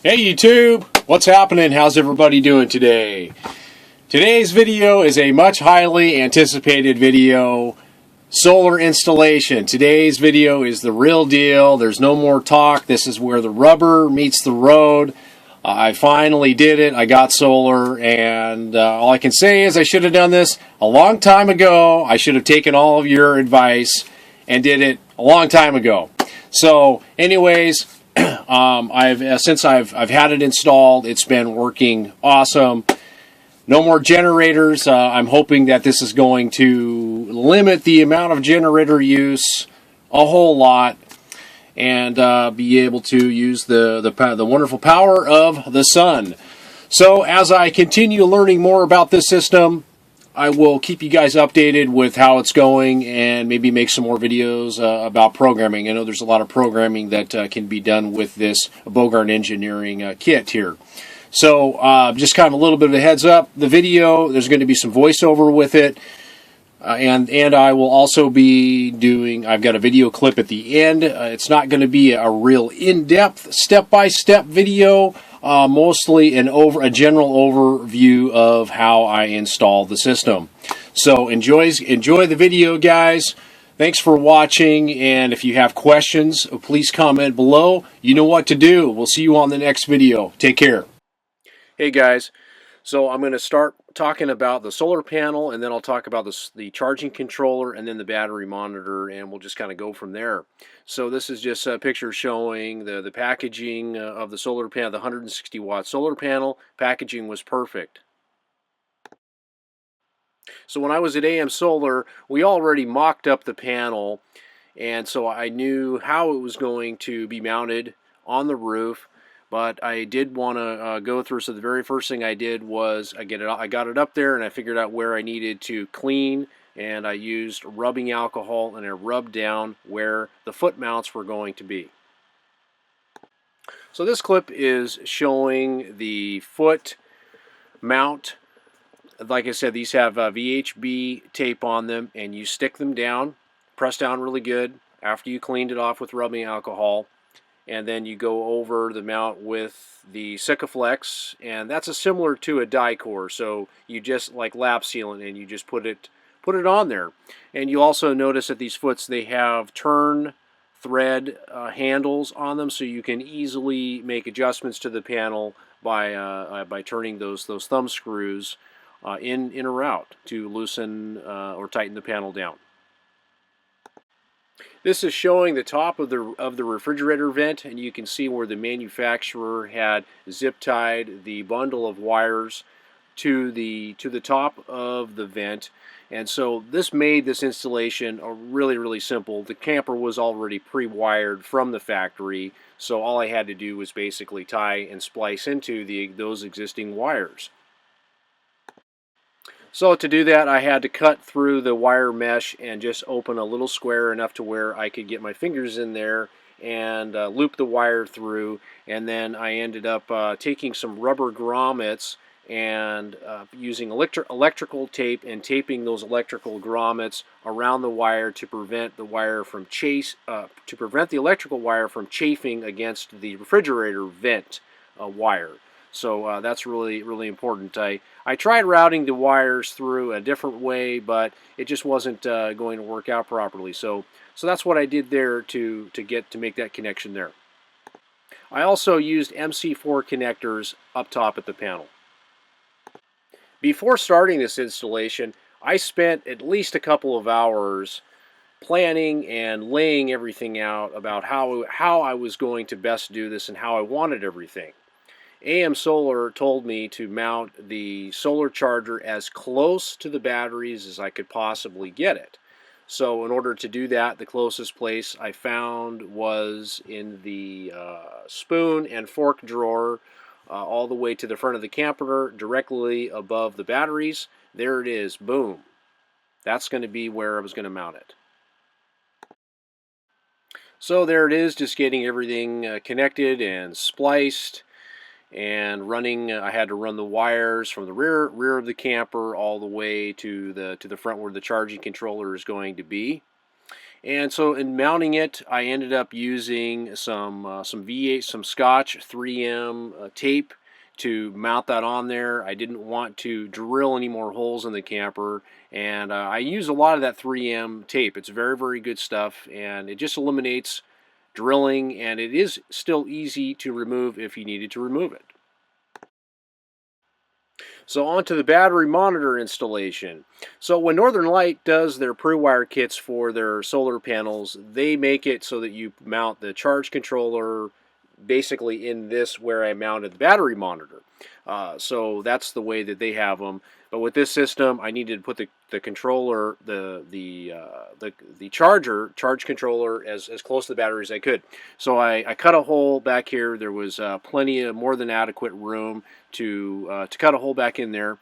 Hey YouTube, what's happening? How's everybody doing today? Today's video is a much highly anticipated video, solar installation. Today's video is the real deal. There's no more talk. This is where the rubber meets the road. I finally did it. I got solar, and all I can say is I should have done this a long time ago. I should have taken all of your advice and did it a long time ago. So anyways, since I've had it installed, it's been working awesome. No more generators. I'm hoping that this is going to limit the amount of generator use a whole lot, and be able to use the wonderful power of the sun. So as I continue learning more about this system, I will keep you guys updated with how it's going and maybe make some more videos about programming. I know there's a lot of programming that can be done with this Bogart Engineering kit here. So just kind of a little bit of a heads up. The video, there's going to be some voiceover with it. And I will also be doing, I've got a video clip at the end. It's not going to be a real in-depth, step-by-step video. Mostly a general overview of how I installed the system. So enjoy the video, guys. Thanks for watching, and if you have questions, please comment below. You know what to do. We'll see you on the next video. Take care. Hey guys, so I'm going to start talking about the solar panel, and then I'll talk about the charging controller and then the battery monitor, and we'll just kind of go from there. So this is just a picture showing the packaging of the solar panel, the 160 watt solar panel. Packaging was perfect. So when I was at AM Solar, we already mocked up the panel, and so I knew how it was going to be mounted on the roof. But I did want to go through, so the very first thing I did was I got it up there, and I figured out where I needed to clean, and I used rubbing alcohol, and I rubbed down where the foot mounts were going to be. So this clip is showing the foot mount. Like I said, these have VHB tape on them, and you stick them down, press down really good after you cleaned it off with rubbing alcohol. And then you go over the mount with the Sikaflex, and that's similar to a die core. So you just like lap sealant, and you just put it on there. And you also notice that these foots, they have turn thread handles on them, so you can easily make adjustments to the panel by turning those thumb screws in or out to loosen or tighten the panel down. This is showing the top of the refrigerator vent, and you can see where the manufacturer had zip tied the bundle of wires to the top of the vent. And so this made this installation really simple. The camper was already pre-wired from the factory, so all I had to do was basically tie and splice into those existing wires. So to do that, I had to cut through the wire mesh and just open a little square enough to where I could get my fingers in there and loop the wire through. And then I ended up taking some rubber grommets and using electrical tape and taping those electrical grommets around the wire to prevent the wire from the electrical wire from chafing against the refrigerator vent wire. So that's really important. I tried routing the wires through a different way, but it just wasn't going to work out properly. So that's what I did there to make that connection there. I also used MC4 connectors up top at the panel. Before starting this installation, I spent at least a couple of hours planning and laying everything out about how I was going to best do this and how I wanted everything. AM Solar told me to mount the solar charger as close to the batteries as I could possibly get it. So in order to do that, the closest place I found was in the spoon and fork drawer all the way to the front of the camper, directly above the batteries. There it is, boom. That's going to be where I was going to mount it. So there it is, just getting everything connected and spliced. And running, I had to run the wires from the rear of the camper all the way to the front where the charging controller is going to be. And so in mounting it, I ended up using some V8, some Scotch 3M tape to mount that on there. I didn't want to drill any more holes in the camper, and I use a lot of that 3M tape. It's very, very good stuff, and it just eliminates drilling, and it is still easy to remove if you needed to remove it. So on to the battery monitor installation. So when Northern Light does their pre-wire kits for their solar panels, they make it so that you mount the charge controller basically in this where I mounted the battery monitor. So that's the way that they have them. But with this system, I needed to put the controller, the charge controller as close to the battery as I could. So I cut a hole back here. There was plenty of more than adequate room to cut a hole back in there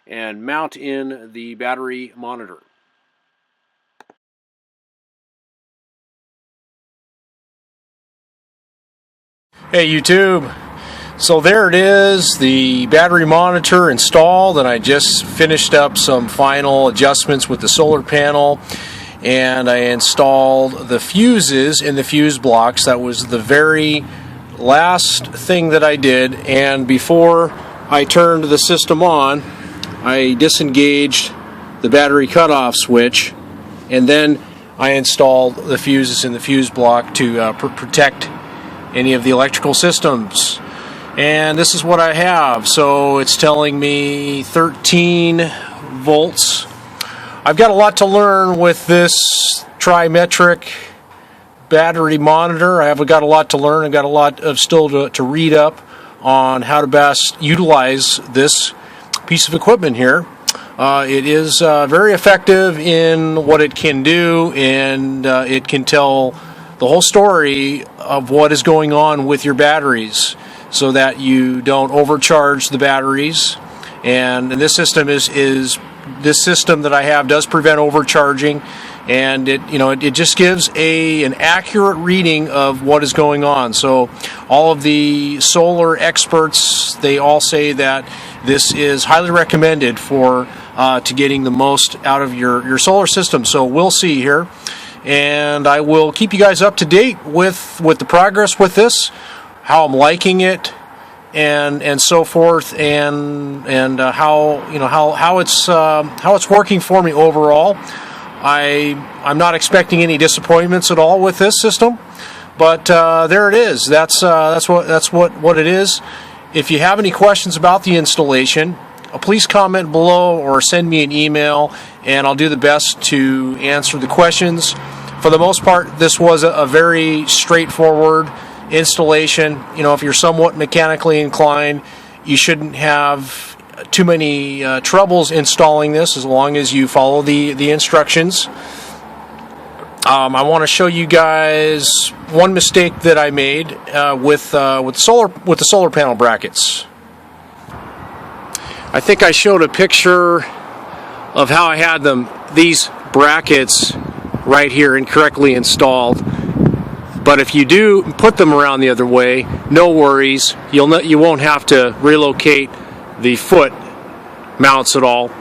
and mount in the battery monitor. Hey YouTube, so there it is, the battery monitor installed, and I just finished up some final adjustments with the solar panel, and I installed the fuses in the fuse blocks. That was the very last thing that I did, and before I turned the system on, I disengaged the battery cutoff switch, and then I installed the fuses in the fuse block to protect any of the electrical systems. And this is what I have. So it's telling me 13 volts. I've got a lot to learn with this trimetric battery monitor. I've got a lot to learn. I've got a lot of still to read up on how to best utilize this piece of equipment here. It is very effective in what it can do, and it can tell the whole story of what is going on with your batteries so that you don't overcharge the batteries. And this system this system that I have does prevent overcharging, and it just gives an accurate reading of what is going on. So all of the solar experts, they all say that this is highly recommended for to getting the most out of your solar system. So we'll see here. And I will keep you guys up to date with the progress with this, how I'm liking it, and so forth, and how it's working for me overall. I'm not expecting any disappointments at all with this system, but there it is. That's what it is. If you have any questions about the installation, please comment below or send me an email, and I'll do the best to answer the questions. For the most part, this was a very straightforward installation. If you're somewhat mechanically inclined, you shouldn't have too many troubles installing this as long as you follow the instructions. I want to show you guys one mistake that I made with the solar panel brackets. I think I showed a picture of how I had these brackets right here incorrectly installed. But if you do put them around the other way, no worries. You won't have to relocate the foot mounts at all.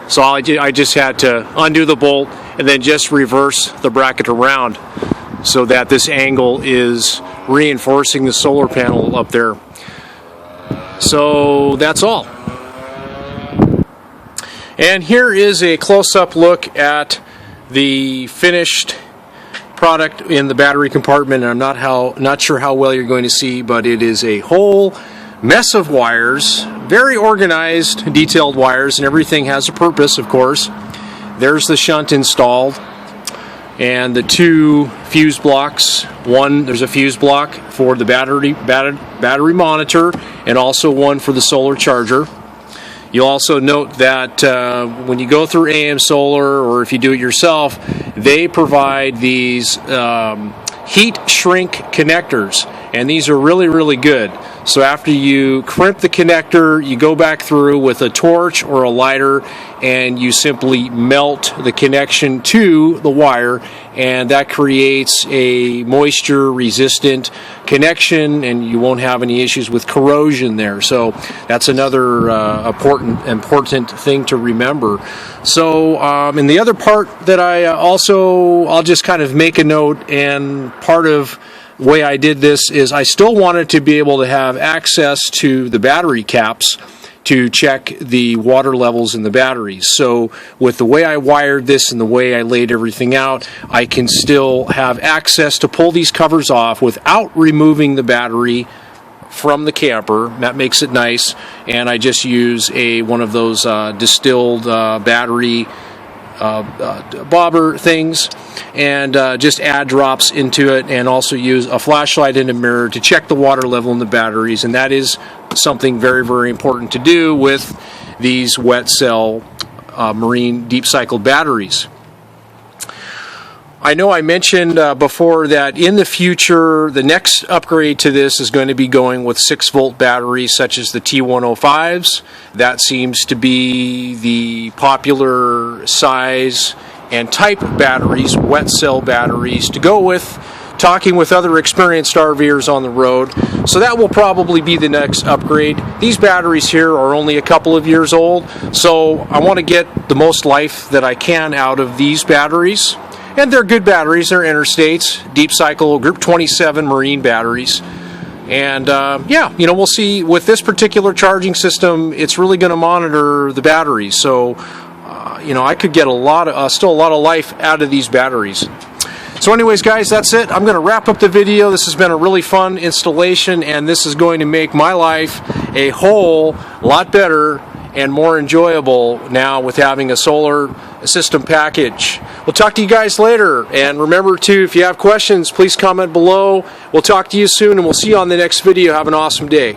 So I just had to undo the bolt and then just reverse the bracket around so that this angle is reinforcing the solar panel up there. So that's all. And here is a close-up look at the finished product in the battery compartment. And I'm not sure how well you're going to see, but it is a whole mess of wires, very organized, detailed wires, and everything has a purpose, of course. There's the shunt installed, and the two fuse blocks. There's a fuse block for the battery monitor, and also one for the solar charger. You'll also note that when you go through AM Solar, or if you do it yourself, they provide these heat shrink connectors, and these are really, really good. So after you crimp the connector, you go back through with a torch or a lighter and you simply melt the connection to the wire, and that creates a moisture resistant connection and you won't have any issues with corrosion there. So that's another important thing to remember. So and the other part that I'll just kind of make a note, and part of the way I did this is I still wanted to be able to have access to the battery caps to check the water levels in the batteries. So with the way I wired this and the way I laid everything out, I can still have access to pull these covers off without removing the battery from the camper. That makes it nice. And I just use one of those distilled battery bobber things, and just add drops into it, and also use a flashlight and a mirror to check the water level in the batteries. And that is something very, very important to do with these wet cell marine deep cycle batteries. I know I mentioned before that in the future, the next upgrade to this is going to be going with 6-volt batteries such as the T105s. That seems to be the popular size and type batteries, wet cell batteries, to go with, talking with other experienced RVers on the road. So that will probably be the next upgrade. These batteries here are only a couple of years old, so I want to get the most life that I can out of these batteries. And they're good batteries. They're Interstates, deep cycle, Group 27 marine batteries. And yeah, we'll see. With this particular charging system, it's really going to monitor the batteries. So, I could get still a lot of life out of these batteries. So anyways, guys, that's it. I'm going to wrap up the video. This has been a really fun installation, and this is going to make my life a whole lot better and more enjoyable now with having a solar system package. We'll talk to you guys later, and remember to, if you have questions, please comment below. We'll talk to you soon, and we'll see you on the next video. Have an awesome day.